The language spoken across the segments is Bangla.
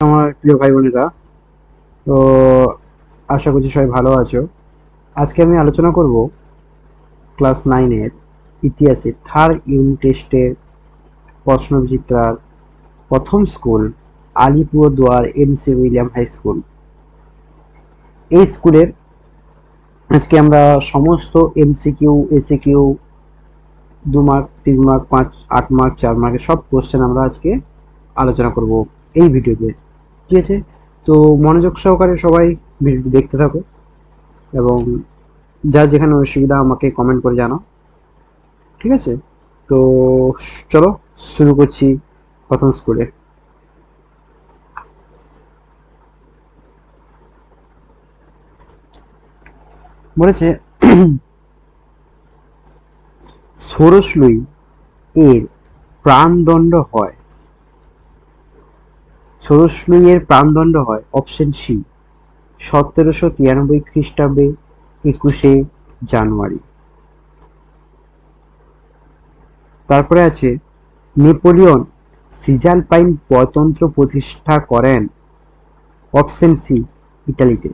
আমার প্রিয় ভাই বোনেরা। তো আশা করছি সবাই ভালো আছো। আজকে আমি আলোচনা করব ক্লাস 9-এর ইতিহাসের থার্ড ইউনিট টেস্টের প্রশ্নবিচিত্রার প্রথম school Alipurduar MC William high school. এই স্কুলের আজকে আমরা সমস্ত MCQ, SAQ, 2 mark, 3 mark, 5, 8 mark, 4 মার্কের সব কোশ্চেন আমরা আজকে আলোচনা করব এই ভিডিওতে। ঠিক আছে, তো মনোযোগ সহকারে সবাই ভিডিওটি দেখতে থাকো এবং যার যেখানে অসুবিধা আমাকে কমেন্ট করে জানাও। ঠিক আছে, তো চলো শুরু করছি প্রথম স্কুলে। বলেছে ষোড়শ লুই এর প্রাণদণ্ড হয়। ষোড়শ লুই এর প্রাণদণ্ড হয় অপশন সি 1793 খ্রিস্টাব্দে 21শে জানুয়ারি। তারপরে আছে নেপোলিয়ন সিজালপাইন প্রজাতন্ত্র প্রতিষ্ঠা করেন অপশন সি ইতালিতে।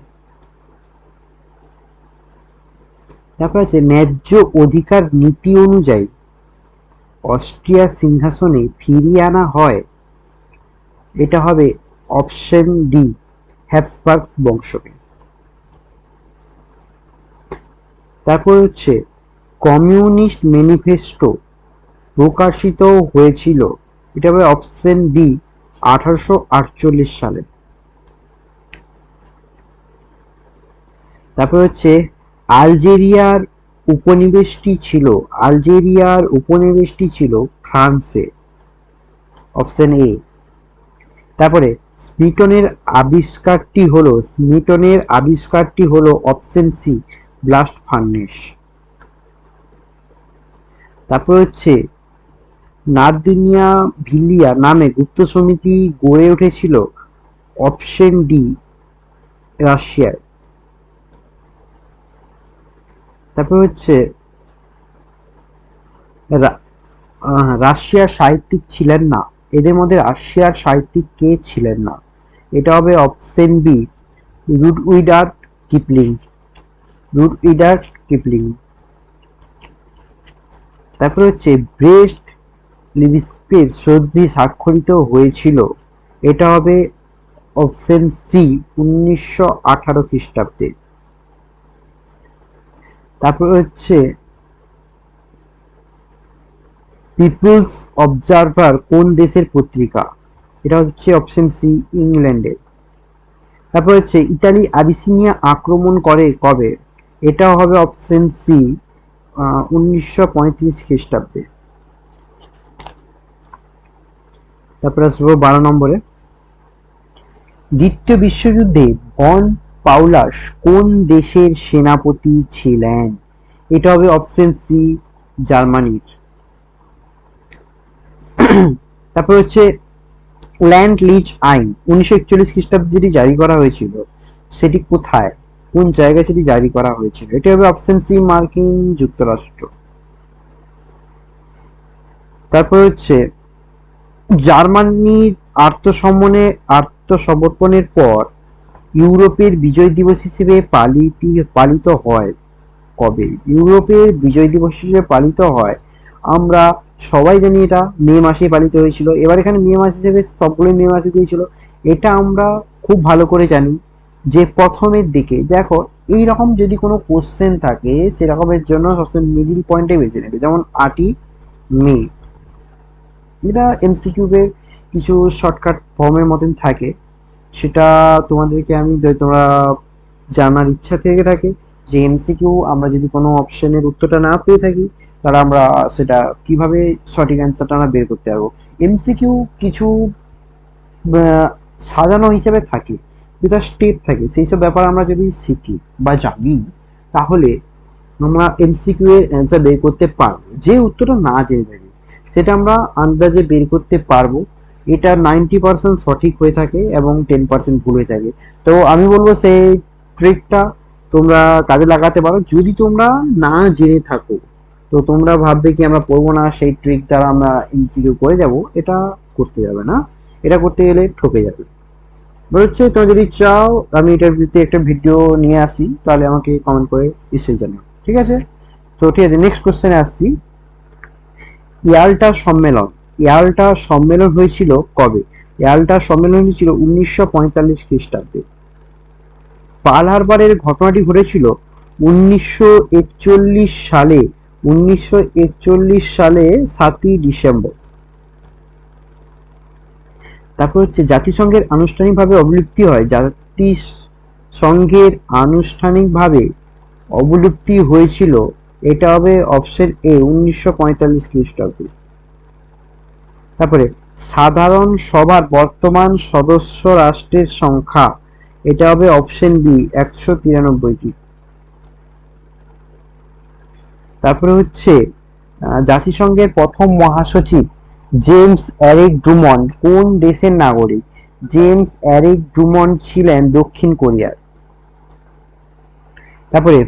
তারপর আছে ন্যায্য অধিকার নীতি অনুযায়ী অস্ট্রিয়ার সিংহাসনে ফিরিয়ে আনা হয়, এটা হবে অপশন ডি হ্যাবসবার্গ বংশকে। তারপর হচ্ছে কমিউনিস্ট ম্যানিফেস্টো প্রকাশিত হয়েছিল, এটা হবে অপশন বি 1848 সালে। তারপর হচ্ছে আলজেরিয়ার উপনিবেশটি ছিল ফ্রান্সে, অপশন এ। তারপরে স্মিটনের আবিষ্কারটি হলো অপশন সি ব্লাস্ট ফার্নেস। তারপর হচ্ছে নার্দিনিয়া ভিলিয়া নামে গুপ্ত সমিতি গড়ে উঠেছিল, অপশন ডি রাশিয়ায়। তারপর হচ্ছে রাশিয়ার সাহিত্যিক ছিলেন না, এদের মধ্যে রাশিয়ার সাহিত্যিক কে ছিলেন না, এটা হবে অপশন বি রুডউইডার্ড কিপলিং। তারপরে হচ্ছে ব্রেস্ট লিটস্কির সন্ধি স্বাক্ষরিত হয়েছিল, এটা হবে অপশন সি 1918 খ্রিস্টাব্দে। তারপর হচ্ছে পিপলস অবজারভার কোন দেশের পত্রিকা, এটা হচ্ছে অপশন সি ইংল্যান্ডের। তারপর হচ্ছে ইতালি আবিসিনিয়া আক্রমণ করে কবে, এটা হবে অপশন সি 1935 খ্রিস্টাব্দে। তারপরে আসবো 12 নম্বরে। দ্বিতীয় বিশ্বযুদ্ধে ভন পাউলাস কোন দেশের সেনাপতি ছিলেন, এটা হবে অপশন সি জার্মানির। তারপর হচ্ছে ল্যান্ড লিজ আইন 1941 খ্রিস্টাব্দে যেটি জারি করা হয়েছিল, সেটি কোথায়, কোন জায়গায় সেটি জারি করা হয়েছিল, এটি হবে অপশন সি মার্কিন যুক্তরাষ্ট্র। তারপর হচ্ছে জার্মানির আত্মসমর্পণের পর ইউরোপের বিজয় দিবস হিসেবে পালিত হয় কবে, ইউরোপের বিজয় দিবস হিসেবে পালিত হয়, আমরা সবাই জানি এটা মে মাসে পালিত হয়েছিল। এবার এখানে মে মাস হিসেবে সবগুলোই মে মাসে দিয়েছিল, এটা আমরা খুব ভালো করে জানি যে প্রথমের দিকে দেখো এইরকম যদি কোনো কোশ্চেন থাকে সেরকমের জন্য সবসময় মিডিল পয়েন্টে বেছে নেবে, যেমন 8ই মে। এটা এমসিকিউ এর কিছু শর্টকাট ফর্মের মতন থাকে, সেটা তোমাদেরকে আমি তোমরা জানার ইচ্ছা থেকে থাকে যে এমসিকিউ আমরা যদি কোনো অপশনের উত্তরটা না পেয়ে থাকি তাহলে আমরা সেটা কিভাবে সঠিক অ্যান্সারটা আমরা বের করতে পারবো। এমসিকিউ কিছু সাজানো হিসেবে থাকে, যেটা স্টেপ থাকে, সেই সব ব্যাপার আমরা যদি শিখি বা জানি তাহলে আমরা এমসিকিউ এর অ্যান্সার বের করতে পারবো। যে উত্তরটা না জেনে থাকি সেটা আমরা আন্দাজে বের করতে পারবো। এটা 90% সঠিক হয়ে থাকে এবং 10% ভুল হয়ে থাকে। তো আমি বলবো সেই ট্রিকটা তোমরা কাজে লাগাতে পারো। যদি তোমরা না জেনে থাকো তো তোমরা ভাববে কি আমরা পড়বো না, সেই ট্রিক দ্বারা আমরা এমসিকিউ করে যাব, এটা করতে যাবে না, এটা করতে গেলে ঠকে যাবে। বলছে তুমি যদি চাও আমি এটার ভিত্তি একটা ভিডিও নিয়ে আসি, তাহলে আমাকে কমেন্ট করে নিশ্চয়ই জানাও, ঠিক আছে? তো ঠিক আছে, নেক্সট কোশ্চেনে আসছি। ইয়াল্টা সম্মেলন, ইয়াল্টা সম্মেলন হয়েছিল কবে? ইয়াল্টা সম্মেলন হয়েছিল 1945 খ্রিস্টাব্দে। পার্ল হারবারের ঘটনাটি ঘটেছিল 1941 সালে, 1941 সালে 7ই ডিসেম্বর। তারপর হচ্ছে জাতিসংঘের আনুষ্ঠানিকভাবে অবলুপ্তি হয়, জাতিসংঘের আনুষ্ঠানিকভাবে অবলুপ্তি হয়েছিল, এটা হবে অপশন এ 1945 খ্রিস্টাব্দে। তারপরে সাধারণ সভার বর্তমান সদস্য রাষ্ট্রের সংখ্যা, এটা হবে অপশন বি 193টি। তারপরে হচ্ছে জাতিসংঘের প্রথম মহাসচিব জেমস এরিক ড্রুমন্ড কোন দেশের নাগরিক? জেমস এরিক ড্রুমন্ড ছিলেন দক্ষিণ কোরিয়ার। তারপরে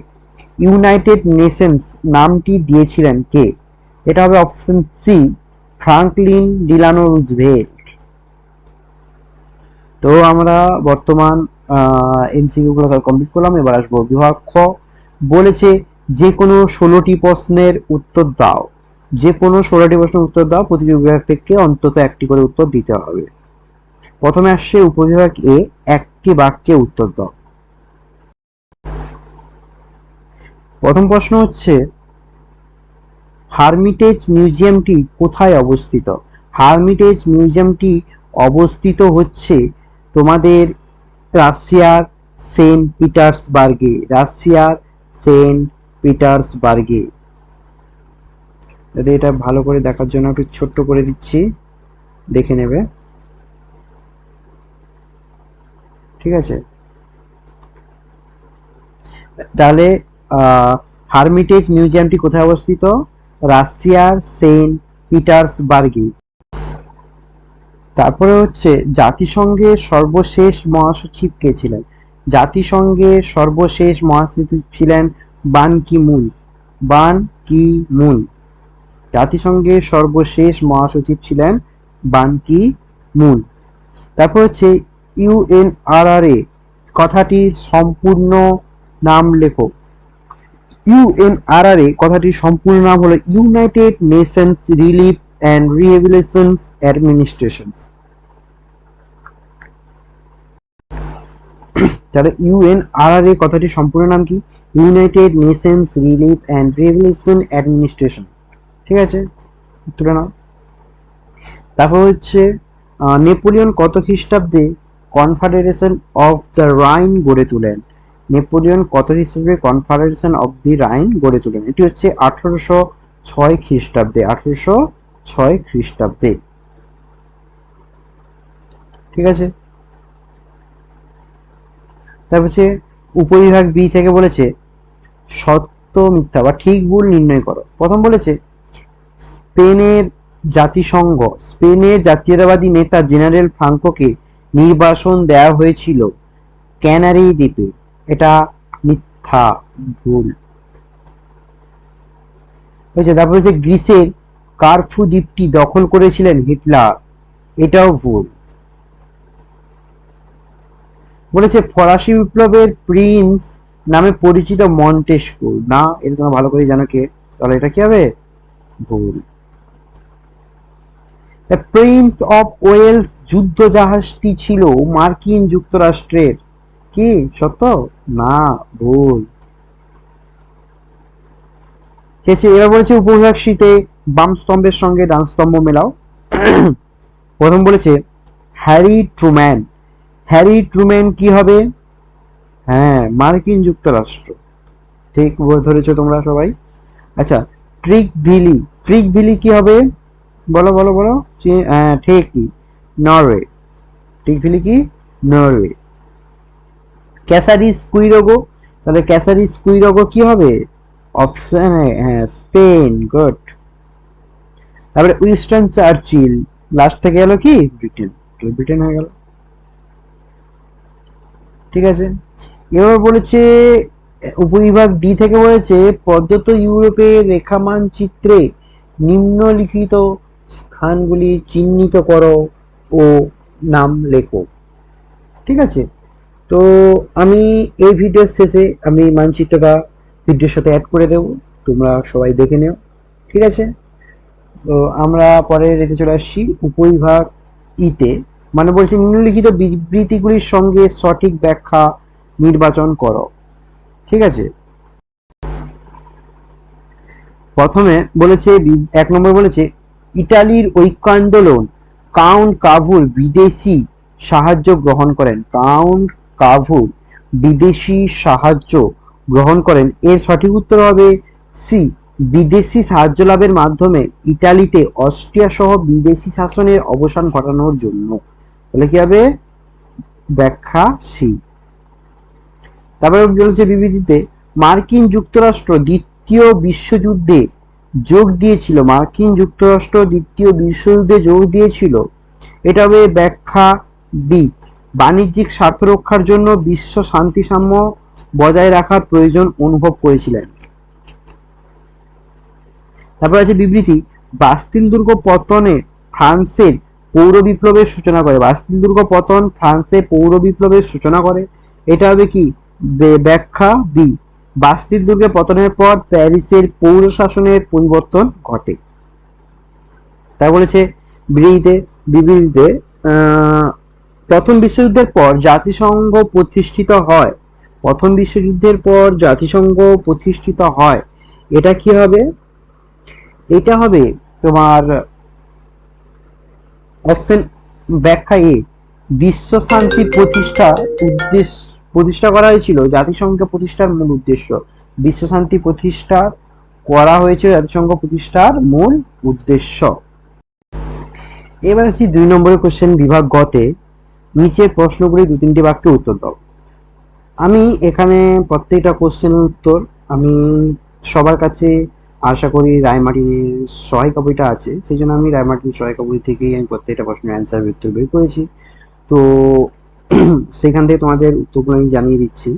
ইউনাইটেড নেশনস নামটি দিয়েছিলেন কে? এটা হবে option C Franklin Delano Roosevelt. তো আমরা বর্তমান এমসিকিউ গুলো কমপ্লিট করলাম, এবার আসবো বিভাগ খ। বলেছে যে কোনো 16টি প্রশ্নের উত্তর দাও, যে কোনো 16টি প্রশ্নের উত্তর দাও, প্রতিটি বিভাগ থেকে অন্তত একটি করে উত্তর দিতে হবে। প্রথমে আসছে উপবিভাগ এ, একটি বাক্যে উত্তর দাও। প্রথম প্রশ্ন হচ্ছে হারমিটেজ মিউজিয়ামটি কোথায় অবস্থিত? হারমিটেজ মিউজিয়ামটি অবস্থিত হচ্ছে তোমাদের রাশিয়ার সেন্ট পিটার্সবার্গে, রাশিয়ার সেন্ট পিটার্সবার্গে। যদি এটা ভালো করে দেখার জন্য একটু ছোট্ট করে দিচ্ছি, দেখে নেবে, ঠিক আছে? তাহলে হারমিটেজ মিউজিয়ামটি কোথায় অবস্থিত? রাশিয়ার সেন্ট পিটার্সবার্গে। তারপরে হচ্ছে জাতিসংঘের সর্বশেষ মহাসচিব কে ছিলেন? জাতিসংঘের সর্বশেষ মহাসচিব ছিলেন বান কি মুন, বান কি মুন। জাতিসংঘের সর্বশেষ মহাসচিব ছিলেন বান কি মুন। তারপর হচ্ছে ইউএনআরআরএ কথাটির সম্পূর্ণ নাম লেখো। ইউএনআরআরএ কথাটির সম্পূর্ণ নাম হলো United Nations relief and rehabilitation administration. তাহলে ইউএনআরআরএ কথাটির সম্পূর্ণ নাম কি? United Nations relief and rehabilitation administration, ঠিক আছে? তুলে নাও। তারপর হচ্ছে নেপোলিয়ন কত খ্রিস্টাব্দে কনফেডারেশন অফ দ্য রাইন গড়ে তোলেন? নেপোলিয়ন কত খ্রিস্টাব্দে কনফেডারেশন অফ দি রাইন গড়ে তোলেন? এটি হচ্ছে 1806 খ্রিস্টাব্দে, 1806 খ্রিস্টাব্দে, ঠিক আছে? তারপর হচ্ছে উপবিভাগ বি থেকে বলেছে সত্য মিথ্যা বা ঠিক ভুল নির্ণয় করো। প্রথম বলেছে স্পেনের জাতিসংঘ, স্পেনের জাতীয়তাবাদী নেতা জেনারেল ফ্রাঙ্কোকে নির্বাসন দেওয়া হয়েছিল ক্যানারি দ্বীপে, এটা মিথ্যা, ভুল হয়েছে। তারপর হচ্ছে গ্রিসের কারফু দ্বীপটি দখল করেছিলেন হিটলার, এটাও ভুল। বলেছে ফরাসি বিপ্লবের প্রিন্স নামে পরিচিত মন্টেস্কু, না, এটা তোমরা ভালো করে জানো কে, তাহলে এটা কি হবে? ভুল। প্রিন্স অফ ওয়েলস যুদ্ধ জাহাজটি ছিল মার্কিন যুক্তরাষ্ট্রের, কি সত্য? না, ভুল। ঠিক আছে, এবার বলেছে উপবিভাগ শীতে বাম স্তম্ভের সঙ্গে ডান স্তম্ভ মেলাও। প্রথম বলেছে হ্যারি ট্রুম্যান, হ্যারি ট্রুম্যান কি হবে? হ্যাঁ, মার্কিন যুক্তরাষ্ট্র, ঠিক ধরেছো তোমরা সবাই। আচ্ছা, ট্রিক ভিলি, ট্রিক ভিলি কি হবে? বলো বলো বলো। হ্যাঁ ঠিকই, নরওয়ে। ট্রিক ভিলি কি? নরওয়ে। ক্যাসারি স্কুইরোগো, তাহলে ক্যাসারি স্কুইরোগো কি হবে? অপশন হ্যাঁ স্পেন, গুড। তারপরে উইনস্টন চার্চিল লাস্ট থেকে গেল কি? ব্রিটেন, ব্রিটেন হয়ে গেল, ঠিক আছে। এবার বলেছে উপবিভাগ ডি থেকে বলেছে প্রদত্ত ইউরোপের রেখা মানচিত্রে নিম্নলিখিত স্থানগুলি চিহ্নিত করো ও নাম লেখো। ঠিক আছে। তো আমি এই ভিডিওর শেষে আমি মানচিত্রটা ভিডিওর সাথে অ্যাড করে দেবো, তোমরা সবাই দেখে নিও। ঠিক আছে। তো আমরা পরে রেখে চলে আসছি উপবিভাগ ইতে, মানে বলছি নিম্নলিখিত বিবৃতিগুলির সঙ্গে সঠিক ব্যাখ্যা নির্বাচন করো। ঠিক আছে। প্রথমে বলেছে 1 নম্বর বলেছে ইটালির ঐক্য আন্দোলন কাউন্ট কাভুর বিদেশি সাহায্য গ্রহণ করেন। কাউন্ট কাভুর বিদেশি সাহায্য গ্রহণ করেন। এর সঠিক উত্তর হবে সি, বিদেশি সাহায্য লাভের মাধ্যমে ইটালিতে অস্ট্রিয়া সহ বিদেশি শাসনের অবসান ঘটানোর জন্য। তাহলে কি হবে? ব্যাখ্যা সি। তারপরে বলেছে বিবৃতিতে মার্কিন যুক্তরাষ্ট্র দ্বিতীয় বিশ্বযুদ্ধে যোগ দিয়েছিল। মার্কিন যুক্তরাষ্ট্র দ্বিতীয় বিশ্বযুদ্ধে যোগ দিয়েছিল। এটা হবে ব্যাখ্যা বি, বাণিজ্যিক স্বার্থ রক্ষার জন্য বিশ্ব শান্তি সাম্য বজায় রাখার প্রয়োজন অনুভব করেছিলেন। তারপর আছে বিবৃতি বাস্তিল দুর্গ পতনে ফ্রান্সের পৌর বিপ্লবের সূচনা করে। বাস্তিল দুর্গ পতন ফ্রান্সে পৌর বিপ্লবের সূচনা করে। এটা হবে কি? ব্যাখ্যা বি, বাস্তিল দুর্গের পতনের পর প্যারিসের পৌর শাসনের পরিবর্তন ঘটে। তা বলেছে বিবৃতিতে প্রথম বিশ্বযুদ্ধের পর জাতিসংঘ প্রতিষ্ঠিত হয়। প্রথম বিশ্বযুদ্ধের পর জাতিসংঘ প্রতিষ্ঠিত হয়। এটা কি হবে? এটা হবে তোমার অপশন ব্যাখ্যা এ, বিশ্ব শান্তি প্রতিষ্ঠা করা হয়েছিল জাতিসংঘ প্রতিষ্ঠার মূল উদ্দেশ্য। বিশ্ব শান্তি প্রতিষ্ঠা করা হয়েছিল জাতিসংঘ প্রতিষ্ঠার মূল উদ্দেশ্য। এবার আসছি 2 নম্বরের কোশ্চেন বিভাগ গতে, নিচের প্রশ্নগুলি 2-3টি বাক্যে উত্তর দাও। আমি এখানে প্রত্যেকটা কোশ্চেনের উত্তর আমি সবার কাছে আশা করি রায়মার্টিনের সহায়িকা বইটা আছে, সেই জন্য আমি রায়মার্টিন সহায়িকা বই থেকেই আমি প্রত্যেকটা প্রশ্নের অ্যান্সার উত্তর বের করেছি। তো সেখান থেকে তোমাদের উত্তরগুলো আমি জানিয়ে দিচ্ছি।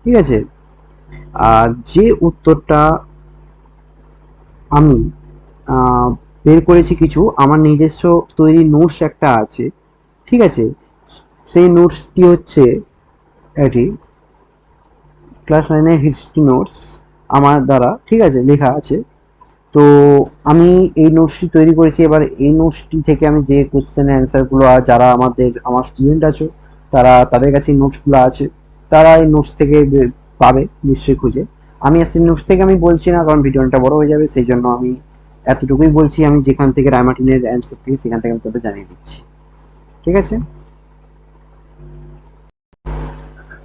ঠিক আছে। আর যে উত্তরটা আমি বের করেছি কিছু আমার নিজস্ব তৈরি নোটস একটা আছে। ঠিক আছে। সেই নোটসটি হচ্ছে এটি ক্লাস 9-এর হিস্ট্রি নোটস আমার দ্বারা, ঠিক আছে, লেখা আছে। তো আমি এই নোটসটি তৈরি করেছি। এবার এই নোটসটি থেকে আমি যে কোশ্চেন অ্যান্সারগুলো আর যারা আমার স্টুডেন্ট আছে তাদের কাছে এই নোটসগুলো আছে, তারা এই নোটস থেকে পাবে নিশ্চয়ই খুঁজে। আমি আসলে নোটস থেকে আমি বলছি না, কারণ ভিডিওটা বড় হয়ে যাবে, সেই জন্য আমি এতটুকুই বলছি। আমি যেখান থেকে রায়মার্টিনের অ্যান্সার থেকে সেখান থেকে আমি তোদের জানিয়ে দিচ্ছি। ঠিক আছে।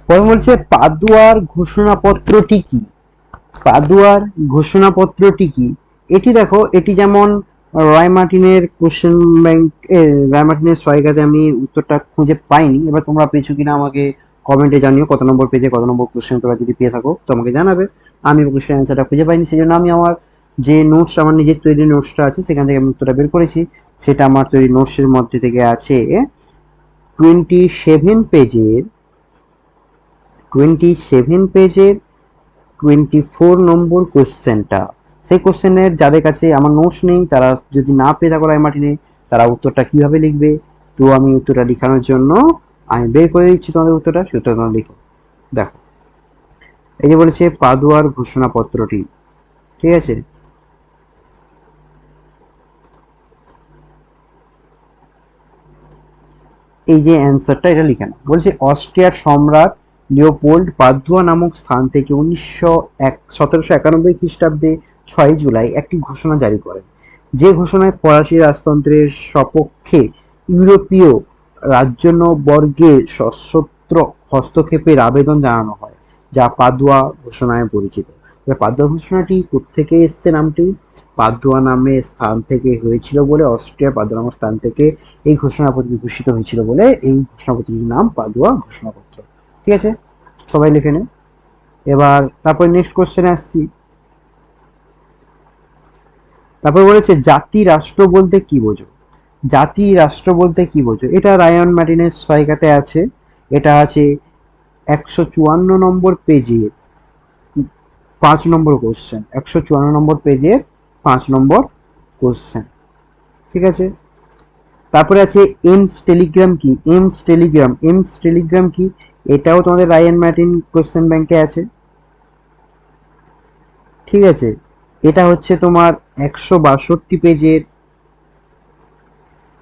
পরে বলছে পাদুয়ার ঘোষণাপত্রটি কি? পাদুয়ার ঘোষণাপত্রটি কি? এটি দেখো, এটি যেমন রায়মার্টিনের কোশ্চেন ব্যাংক, রায়মার্টিনের সহায়িকাতে আমি উত্তরটা খুঁজে পাইনি। এবার তোমরা পেয়েছো কিনা আমাকে কমেন্টে জানিও, কত নম্বর পেজে কত নম্বর কোশ্চেন তোমরা যদি পেয়ে থাকো তো আমাকে জানাবে। আমি কোশ্চেন অ্যান্সারটা খুঁজে পাইনি, সেই জন্য আমি আমার যে নোটস, আমার নিজের তৈরি নোটসটা আছে সেখান থেকে আমি উত্তরটা বের করেছি। সেটা আমার তৈরি নোটসের মধ্যে থেকে আছে 27 পেজের 24 নম্বর কোশ্চেনটা। সেই কোশ্চেনের যাদের কাছে আমার নোটস নেই, তারা যদি না পেয়ে থাকো রায়মার্টিনে, তারা উত্তরটা কিভাবে লিখবে, তো আমি উত্তরটা লেখানোর জন্য আমি বের করে দিচ্ছি তোমাদের উত্তরটা, সে উত্তর তোমরা লিখো। দেখো, এই যে বলেছে পাদুয়ার ঘোষণাপত্রটি। ঠিক আছে। এই যে অ্যান্সারটা এটা লিখে নাও। বলছে অস্ট্রিয়ার সম্রাট লিওপোল্ড পাদুয়া নামক স্থান থেকে 1791 খ্রিস্টাব্দে 6 জুলাই একটি ঘোষণা জারি করেন। যে ঘোষণায় ফরাসি রাজতন্ত্রের সপক্ষে ইউরোপীয় রাজবর্গের সশস্ত্র হস্তক্ষেপের আবেদন জানানো হয়, যা পাদুয়া ঘোষণায় পরিচিত। পাদুয়া ঘোষণাটি কোত্থেকে এসছে নামটি? পাদুয়া নামে স্থান থেকে হয়েছিল বলে, অস্ট্রিয়ার পাদুয়া নামক স্থান থেকে এই ঘোষণাপত্র ঘোষিত হয়েছিল বলে এই ঘোষণাপত্রটির নাম পাদুয়া ঘোষণাপত্র। ঠিক আছে, সবাই লিখে নে। এবার তারপর নেক্সট কোশ্চেনে আসছি। তারপর বলেছে জাতি রাষ্ট্র বলতে কি বোঝো? জাতি রাষ্ট্র বলতে কি বোঝো? এটা রায়ন মার্টিনের সহায়িকাতে আছে। এটা আছে 154 পেজে 5 নম্বর কোশ্চেন। 154 পেজে 5 নম্বর কোশ্চেন। ঠিক আছে। তারপরে আছে এমস টেলিগ্রাম কি, এমস টেলিগ্রাম কি, এটাও তোমাদের রায়ান মার্টিন কোশ্চেন ব্যাংকে আছে। ঠিক আছে, এটা হচ্ছে তোমার 162 পেজের,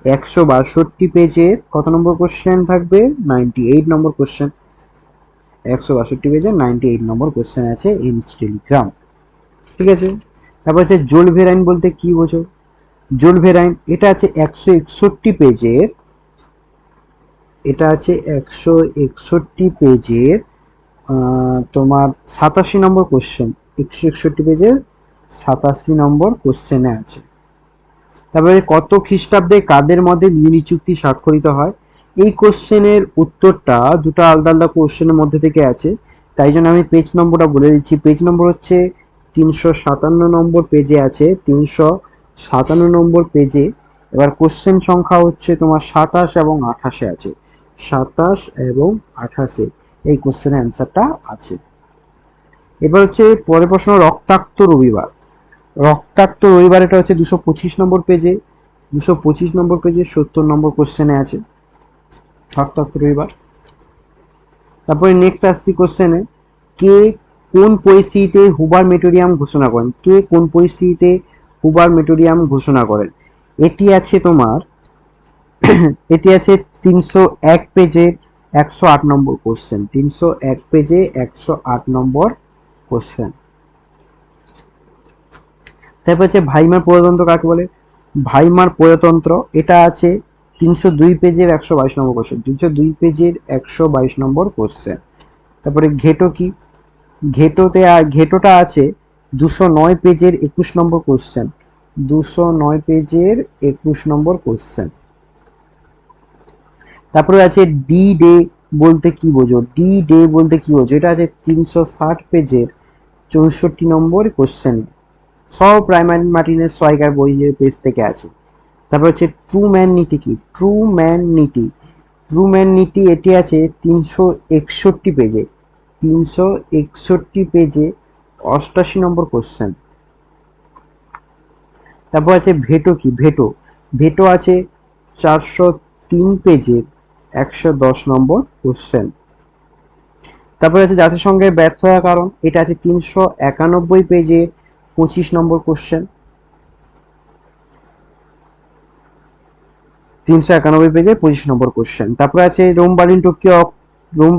162 পেজের কত নম্বর কোশ্চেন থাকবে, 98 নম্বর কোশ্চেন। 162 পেজের 98 নম্বর কোশ্চেন আছে এমস টেলিগ্রাম। ঠিক আছে, তারপর হচ্ছে জোলভেরাইন বলতে কি বোঝো? জোলভেরাইন এটা আছে 161 পেজের, এটা আছে 161 পেজের তোমার 87 নম্বর কোশ্চেন, 161 পেজের 87 নম্বর কোশ্চেনে আছে। তারপরে কত খ্রিস্টাব্দে কাদের মধ্যে মিউনিক চুক্তি স্বাক্ষরিত হয়? এই কোশ্চেনের উত্তরটা দুটো আলাদা আলাদা কোশ্চেনের মধ্যে থেকে আছে, তাই জন্য আমি পেজ নম্বরটা বলে দিচ্ছি। পেজ নম্বর হচ্ছে 357 নম্বর পেজে আছে, 357 নম্বর পেজে। এবার কোশ্চেন সংখ্যা হচ্ছে তোমার 27 এবং 28-এ আছে, 27 এবং 28-এ এই কোশ্চেনের অ্যান্সারটা আছে। এবার হচ্ছে পরের প্রশ্ন, রক্তাক্ত রবিবার। রক্তাক্ত রবিবার এটা হচ্ছে 225 নম্বর পেজে, 225 নম্বর পেজে 70 নম্বর কোশ্চেনে আছে রক্তাক্ত রবিবার। তারপরে নেক্সট আসছি কোশ্চেনে, কে কোন পরিস্থিতিতে হুবার মেটোরিয়াম ঘোষণা করেন? কে কোন পরিস্থিতিতে হুবার মেটোরিয়াম ঘোষণা করেন? এটি আছে তোমার এটি আছে 301 পেজে 108 নম্বর কোশ্চেন, 301 পেজে 108 নম্বর কোশ্চেন। তারপর হচ্ছে ভাইমার প্রজাতন্ত্র কাকে বলে? ভাইমার প্রজাতন্ত্র এটা আছে 302 পেজের 122 নম্বর কোশ্চেন, 302 পেজের 122 নম্বর কোশ্চেন। তারপরে ঘেটো কি? ঘেটোটা আছে 209 পেজের 21 নম্বর কোশ্চেন, 209 পেজের 21 নম্বর কোশ্চেন। তারপরে আছে ডি ডে বলতে কি বোঝো? ডি ডে বলতে কি বোঝো? এটা আছে 360 পেজের 64 নম্বর কোশ্চেন, সব রায়মান মার্টিনের সোয়াইগার বইয়ের পেজ থেকে আছে। তারপর হচ্ছে ট্রু ম্যান নীতি কি? ট্রু ম্যান নীতি, ট্রু ম্যান নীতি এটি আছে 361 পেজে, 361 পেজে 88 নম্বর কোশ্চেন। তারপর আছে ভেটো কি? ভেটো আছে 403 পেজের 110 নম্বর কোশ্চেন। তারপরে আছে জাতিসংঘের ব্যর্থ হওয়ার কারণ, এটা আছে 391 পেজের 25 নম্বর কোশ্চেন, 391 পেজে 25 নম্বর কোশ্চেন। তারপরে আছে রোম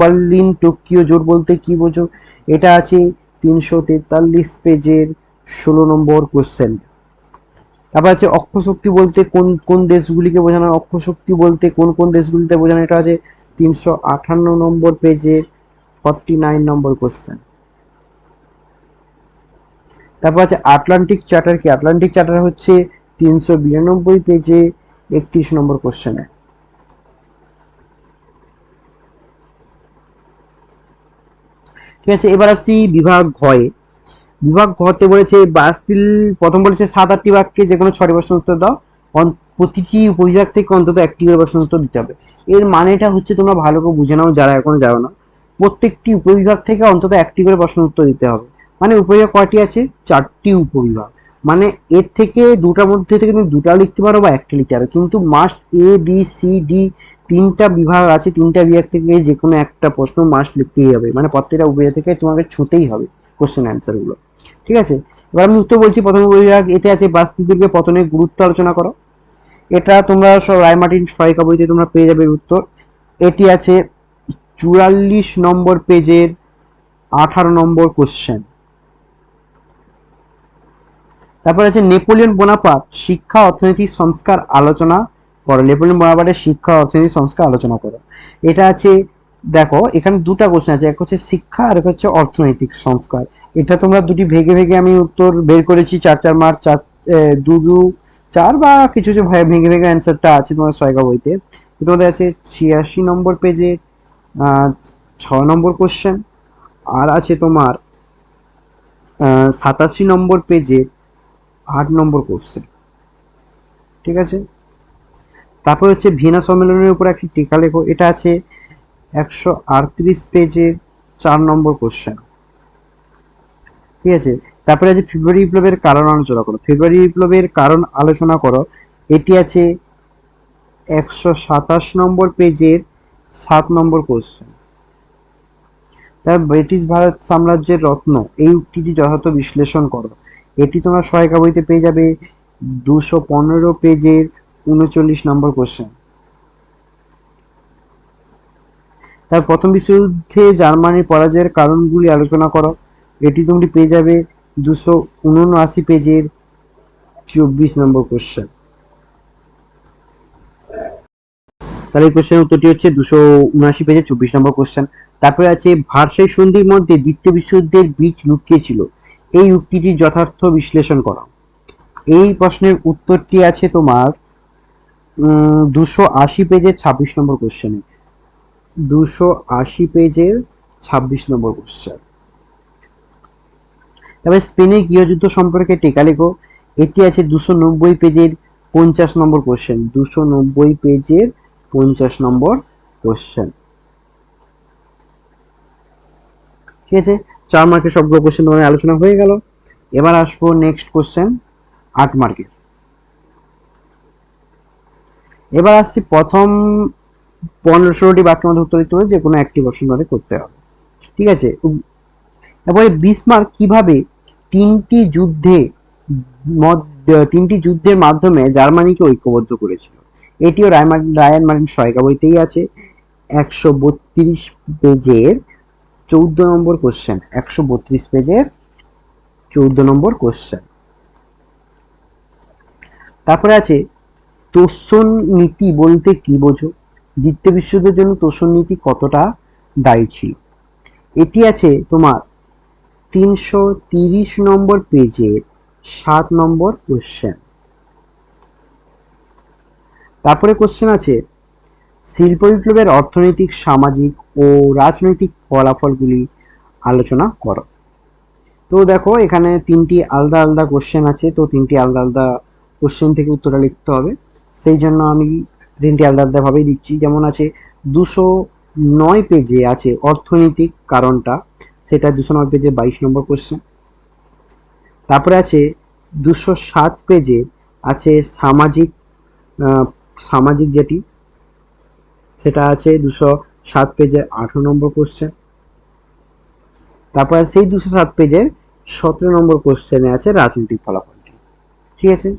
বার্লিন টোকিও জোট বলতে কি বোঝো? এটা আছে 343 পেজের 16 নম্বর কোশ্চেন। তারপর আছে অক্ষ শক্তি বলতে কোন কোন দেশগুলিকে বোঝানো হয়? অক্ষ শক্তি বলতে কোন কোন দেশগুলিতে বোঝানো? এটা আছে 358 নম্বর পেজের 49 নম্বর কোশ্চেন। তারপর আছে আটলান্টিক চার্টার কি? আটলান্টিক চার্টার হচ্ছে 392 পেজে 31 নম্বর কোশ্চেনে। ঠিক আছে, এবার আসছি বিভাগ ঘয়ে। বিভাগ ঘতে বলেছে বাস্তিল, প্রথম বলেছে 7-8টি বাক্যে যে কোনো 6টি প্রশ্নের উত্তর দাও, প্রতিটি উপবিভাগ থেকে অন্তত একটি করে প্রশ্নের উত্তর দিতে হবে। এর মানেটা হচ্ছে তোমরা ভালো করে বুঝে নাও যারা এখনো জানো না, প্রত্যেকটি উপবিভাগ থেকে অন্তত একটি করে প্রশ্নের উত্তর দিতে হবে। মানে উপবিভাগ কয়টি আছে? 4টি উপবিভাগ। মানে এর থেকে দুটার মধ্যে থেকে তুমি দুটা লিখতে পারো বা একটা লিখতে পারো, কিন্তু must A B C D 3টা বিভাগ আছে, 3টা বিভাগ থেকে যে কোনো একটা প্রশ্ন মাস্ট লিখতেই হবে, মানে প্রত্যেকটা উপবিভাগ থেকে তোমাকে ছুঁতেই হবে কোশ্চেন অ্যান্সার গুলো। ঠিক আছে, এবার আমি উত্তর বলছি। প্রথম উপবিভাগ এতে আছে বাস্তুদুর্গের পতনের গুরুত্ব আলোচনা করো। এটা তোমরা সব রায়মার্টিন সহায়িকা বইতে তোমরা পেয়ে যাবে উত্তর। এটি আছে 44 নম্বর পেজের 18 নম্বর কোশ্চেন। তারপর আছে নেপোলিয়ন বোনাপার্ট শিক্ষা অর্থনৈতিক সংস্কার আলোচনা করো। নেপোলিয়ন বোনাপার্টের শিক্ষা অর্থনৈতিক সংস্কার আলোচনা করো। এটা আছে, দেখো এখানে দুটা কোশ্চেন আছে, এক হচ্ছে শিক্ষা আর এক হচ্ছে অর্থনৈতিক সংস্কার। এটা তোমরা দুটি ভেগে ভেগে আমি উত্তর বের করেছি, 4 4 মার্ক 4 2 2 4 বা কিছু কিছু ভেগে ভেগে অ্যান্সারটা আছে তোমার সহায়িকা বইতে। তোমাদের আছে 86 নম্বর পেজে 6 নম্বর কোশ্চেন, আর আছে তোমার 87 নম্বর পেজে 8 নম্বর কোশ্চেন। ঠিক আছে, তারপর হচ্ছে ভিয়েনা সম্মেলনের উপর একটি টিকা লেখো। এটা আছে 138 পেজের 4 নম্বর কোশ্চেন। ঠিক আছে, তারপরে আছে ফেব্রুয়ারি বিপ্লবের কারণ আলোচনা করো। ফেব্রুয়ারি বিপ্লবের কারণ আলোচনা করো, এটি আছে 127 নম্বর পেজের 7 নম্বর কোশ্চেন। তার ব্রিটিশ ভারত সাম্রাজ্যের রত্ন এই উক্তিটি যথার্থ বিশ্লেষণ করো। এটি তোমার সহায়িকা বইতে পেয়ে যাবে 215 পেজের 39 নম্বর কোশ্চেন। তার প্রথম বিশ্বযুদ্ধে জার্মানির পরাজয়ের কারণগুলি আলোচনা করো। এটি তুমি পেয়ে যাবে 279 পেজের 24 নম্বর কোশ্চেন। তাহলে এই কোশ্চেনের উত্তরটি হচ্ছে 279 পেজের 24 নম্বর কোশ্চেন। তারপরে আছে ভার্সাই সন্ধির মধ্যে দ্বিতীয় বিশ্বযুদ্ধের বীজ লুকিয়ে ছিল, এই উক্তিটির যথার্থ বিশ্লেষণ করো। এই প্রশ্নের উত্তরটি আছে তোমার 280 পেজের 26 নম্বর কোশ্চেনে। 280 পেজের 26 নম্বর কোশ্চেন। তবে স্পেনের গৃহযুদ্ধ সম্পর্কে টিকা লেখো। এটি আছে 290 পেজের 50 নম্বর কোশ্চেন। 290 পেজের 50 নম্বর কোশ্চেন। ঠিক আছে, 4 মার্কের সবগুলো কোশ্চেন তোমাদের আলোচনা হয়ে গেল। এবার আসবো নেক্সট কোশ্চেন 8 মার্কের। এবার আসছি প্রথম 15-16টি বাক্যের মধ্যে উত্তর দিতে হবে, যে কোনো একটি প্রশ্ন তোমাদের করতে হবে। ঠিক আছে, তারপরে বিসমার্ক কিভাবে তিনটি যুদ্ধের মাধ্যমে জার্মানিকে ঐক্যবদ্ধ করেছিল, এটিও রায়ান মার্টিন সহায়িকা বইতেই আছে। 132 পেজের 14 নম্বর কোশ্চেন। 132 পেজের 14 নম্বর কোশ্চেন। তারপরে আছে তোষণ নীতি বলতে কি বোঝো, দ্বিতীয় বিশ্বযুদ্ধের জন্য তোষণ নীতি কতটা দায়ী ছিল, এটি আছে তোমার 330 নম্বর পেজের 7 নম্বর কোশ্চেন। তারপরে কোশ্চেন আছে শিল্প বিপ্লবের অর্থনৈতিক, সামাজিক ও রাজনৈতিক ফলাফলগুলি আলোচনা করো। তো দেখো এখানে 3টি আলাদা আলাদা কোশ্চেন আছে, তো 3টি আলাদা আলাদা কোশ্চেন থেকে উত্তরটা লিখতে হবে, সেই জন্য আমি 3টি আলাদা আলাদা ভাবেই দিচ্ছি। যেমন আছে 209 পেজে আছে অর্থনৈতিক কারণটা, সেটা 209 পেজে 22 নম্বর কোশ্চেন। তারপরে আছে 207 পেজে আছে সামাজিক, সামাজিক যেটি, সেটা আছে 207 পেজের 18 নম্বর কোশ্চেন। তারপরে সেই 207 পেজের 17 নম্বর কোশ্চেনে আছে রাজনৈতিক ফলাফলটি। ঠিক আছে,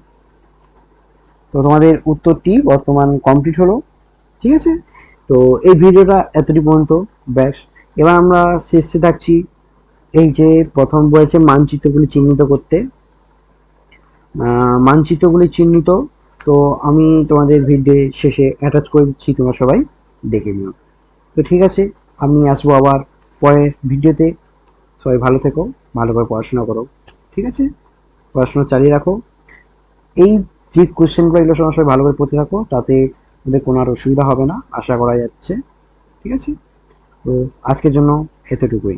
তো তোমাদের উত্তরটি বর্তমান কমপ্লিট হলো। ঠিক আছে, তো এই ভিডিওটা এতটি পর্যন্ত ব্যাস। এবার আমরা শেষে থাকছি এই যে প্রথম বলেছে মানচিত্রগুলি চিহ্নিত করতে, মানচিত্রগুলি চিহ্নিত, তো আমি তোমাদের ভিডিও শেষে অ্যাটাচ করে দিচ্ছি, তোমরা সবাই দেখে নিও। তো ঠিক আছে, আমি আসবো আবার পরের ভিডিওতে। সবাই ভালো থেকো, ভালো করে পড়াশোনা করো। ঠিক আছে, পড়াশোনা চালিয়ে রাখো। এই যে কোশ্চেনগুলো এগুলো সবাই ভালো করে পড়তে থাকো, তাতে ওদের কোনো আর অসুবিধা হবে না আশা করা যাচ্ছে। ঠিক আছে, তো আজকের জন্য এতটুকুই।